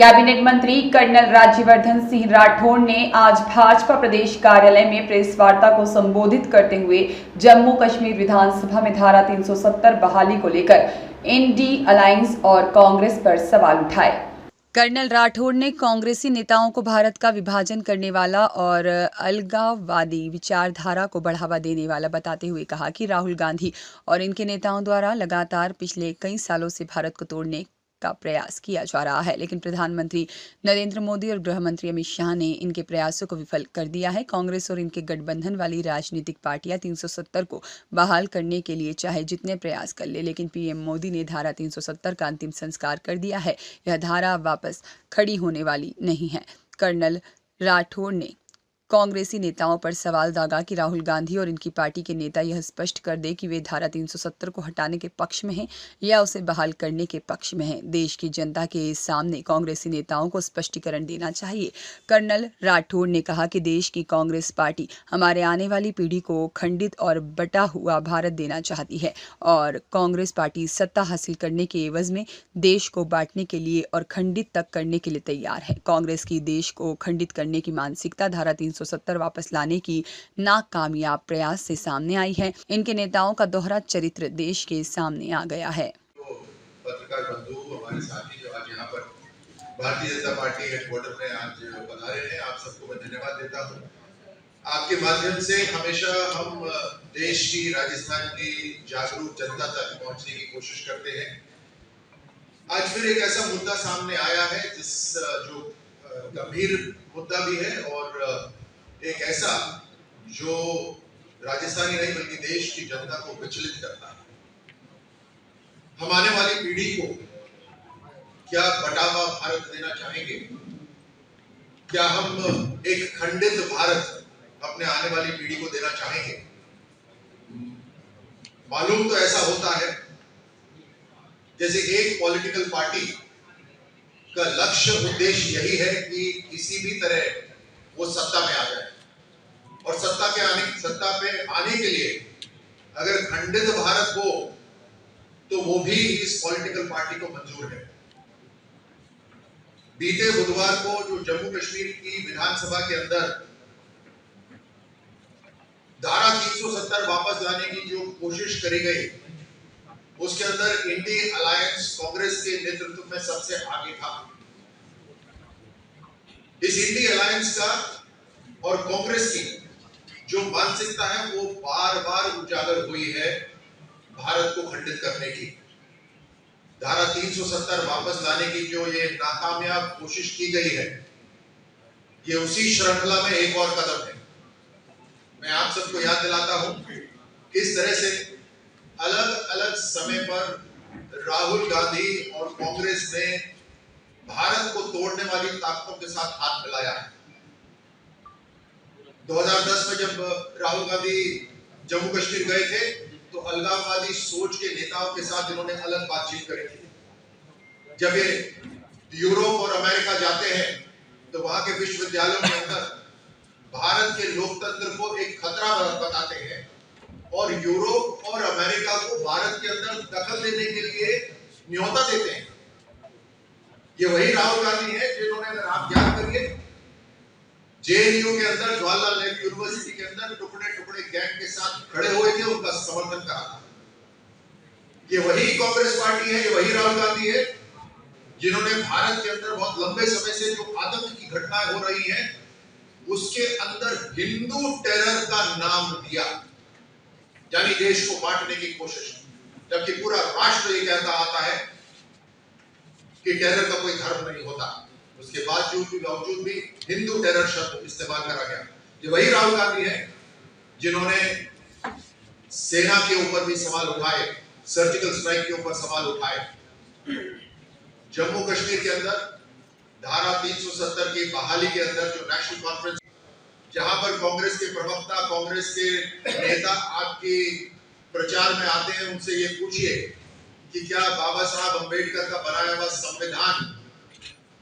Cabinet मंत्री colonel Rajyavardhan Singh Rathore ने आज भाजपा प्रदेश कार्यालय में प्रेस वार्ता को संबोधित करते हुए जम्मू कश्मीर विधानसभा में धारा 370 बहाली को लेकर इंडी अलायंस और कांग्रेस पर सवाल उठाए। कर्नल राठौड़ ने कांग्रेसी नेताओं को भारत का विभाजन करने वाला और अलगाववादी विचारधारा को बढ़ावा देने वाला बताते हुए कहा कि राहुल गांधी और इनके नेताओं द्वारा लगातार पिछले कई सालों से भारत को तोड़ने का प्रयास किया जा रहा है, लेकिन प्रधानमंत्री नरेंद्र मोदी और गृह मंत्री अमित शाह ने इनके प्रयासों को विफल कर दिया है। कांग्रेस और इनके गठबंधन वाली राजनीतिक पार्टियां 370 को बहाल करने के लिए चाहे जितने प्रयास कर ले, लेकिन पीएम मोदी ने धारा 370 का अंतिम संस्कार कर दिया है। यह धारा वापस खड़ी होने वाली नहीं है। कर्नल राठौड़ ने कांग्रेसी नेताओं पर सवाल दागा कि राहुल गांधी और इनकी पार्टी के नेता यह स्पष्ट कर दे कि वे धारा 370 को हटाने के पक्ष में हैं या उसे बहाल करने के पक्ष में हैं। देश की जनता के सामने कांग्रेसी नेताओं को स्पष्टीकरण देना चाहिए। कर्नल राठौड़ ने कहा कि देश की कांग्रेस पार्टी हमारे आने वाली पीढ़ी को खंडित और बटा हुआ भारत देना चाहती है और कांग्रेस पार्टी सत्ता हासिल करने के एवज में देश को बांटने के लिए और खंडित तक करने के लिए तैयार है। कांग्रेस की देश को खंडित करने की मानसिकता धारा 370 वापस लाने की नाकामयाब प्रयास से सामने आई है। इनके नेताओं का दोहरा चरित्र देश के सामने आ गया है। पत्रकार बंधु हमारे साथी जो आज यहाँ पर भारतीय जनता पार्टी हेडक्वार्टर में आज पधारे हैं, आप सबको मैं धन्यवाद देता हूँ। आपके माध्यम से हमेशा हम देश की, राजस्थान की जागरूक जनता तक पहुँचने की कोशिश करते हैं। आज फिर एक ऐसा मुद्दा सामने आया है जो गंभीर मुद्दा भी है और एक ऐसा जो राजस्थानी नहीं बल्कि देश की जनता को विचलित करता है। हम आने वाली पीढ़ी को क्या बटा हुआ भारत देना चाहेंगे? क्या हम एक खंडित भारत अपने आने वाली पीढ़ी को देना चाहेंगे? मालूम तो ऐसा होता है जैसे एक पॉलिटिकल पार्टी का लक्ष्य उद्देश्य यही है कि किसी भी तरह वो सत्ता में आ जाए और सत्ता पे आने के लिए अगर खंडित भारत हो तो वो भी इस पॉलिटिकल पार्टी को मंजूर है। बीते बुधवार को जो जम्मू कश्मीर की विधानसभा के अंदर धारा 370 वापस लाने की जो कोशिश करी गई, उसके अंदर इंडी अलायंस कांग्रेस के नेतृत्व में सबसे आगे था। इस इंडी अलायंस का और कांग्रेस की जो मानसिकता है वो बार बार उजागर हुई है भारत को खंडित करने की। धारा 370 वापस लाने की जो ये नाकामयाब कोशिश की गई है, ये उसी श्रृंखला में एक और कदम है। मैं आप सबको याद दिलाता हूं किस तरह से अलग अलग समय पर राहुल गांधी और कांग्रेस ने भारत को तोड़ने वाली ताकतों के साथ हाथ मिलाया है। 2010 में जब राहुल गांधी जम्मू कश्मीर गए थे तो अलगाववादी सोच के नेताओं के साथ इन्होंने अलग बातचीत करी थी। जब ये यूरोप और अमेरिका जाते हैं तो वहां के विश्वविद्यालयों के अंदर भारत के लोकतंत्र को एक खतरा बताते हैं और यूरोप और अमेरिका को भारत के अंदर दखल देने के लिए न्योता देते हैं। ये वही राहुल गांधी है जिन्होंने, अगर आप याद करिए, जेएनयू के अंदर, जवाहरलाल नेहरू यूनिवर्सिटी के अंदर टुकड़े टुकड़े गैंग के साथ खड़े हुए थे, उनका समर्थन करा था। ये वही कांग्रेस पार्टी है, ये वही राहुल गांधी है जिन्होंने भारत के अंदर बहुत लंबे समय से जो आतंक की घटनाएं हो रही हैं उसके अंदर हिंदू टेरर का नाम दिया, यानी देश को बांटने की कोशिश, जबकि पूरा राष्ट्र ये कहता आता है कि टेरर का कोई धर्म नहीं होता। उसके बावजूद भी हिंदू टेरर शब्द इस्तेमाल करा गया। ये वही राहुल गांधी है जिन्होंने सेना के ऊपर भी सवाल उठाए, सर्जिकल स्ट्राइक के ऊपर सवाल उठाए। जम्मू कश्मीर के अंदर धारा 370 की बहाली के अंदर जो नेशनल कॉन्फ्रेंस, जहां पर कांग्रेस के प्रवक्ता, कांग्रेस के नेता आपके प्रचार में आते हैं, उनसे ये पूछिए कि क्या बाबा साहब अंबेडकर का बनाया हुआ संविधान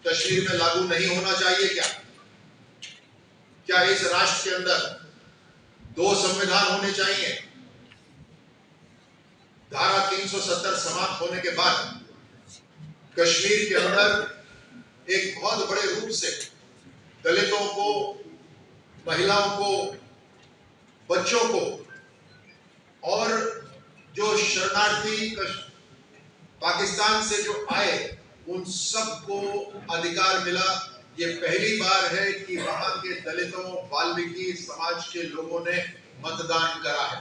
कश्मीर में लागू नहीं होना चाहिए? क्या इस राष्ट्र के अंदर 2 संविधान होने चाहिए? धारा 370 समाप्त होने के बाद कश्मीर के अंदर एक बहुत बड़े रूप से दलितों को, महिलाओं को, बच्चों को और जो शरणार्थी पाकिस्तान से जो आए उन सबको अधिकार मिला। ये पहली बार है कि वहां के दलितों, वाल्मीकि समाज के लोगों ने मतदान करा है।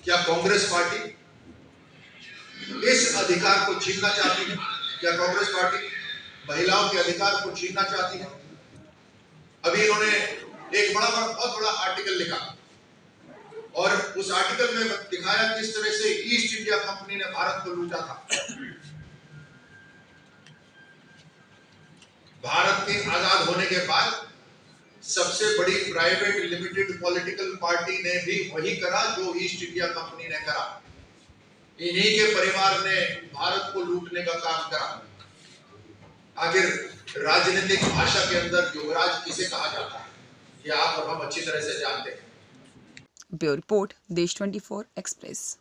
क्या कांग्रेस पार्टी इस अधिकार को छीनना चाहती है? क्या कांग्रेस पार्टी महिलाओं के अधिकार को छीनना चाहती है? अभी इन्होंने एक बहुत बड़ा आर्टिकल लिखा और उस आर्टिकल में दिखाया किस तरह से ईस्ट इंडिया कंपनी ने भारत को लूटा था। भारत के आजाद होने के बाद सबसे बड़ी प्राइवेट लिमिटेड पॉलिटिकल पार्टी ने भी वही करा जो ईस्ट इंडिया कंपनी ने करा। इन्हीं के परिवार ने भारत को लूटने का काम करा। आखिर राजनीतिक भाषा के अंदर युवराज किसे कहा जाता है, ये आप और हम अच्छी तरह से जानते हैं। ब्यूरो रिपोर्ट, देश 24 एक्सप्रेस।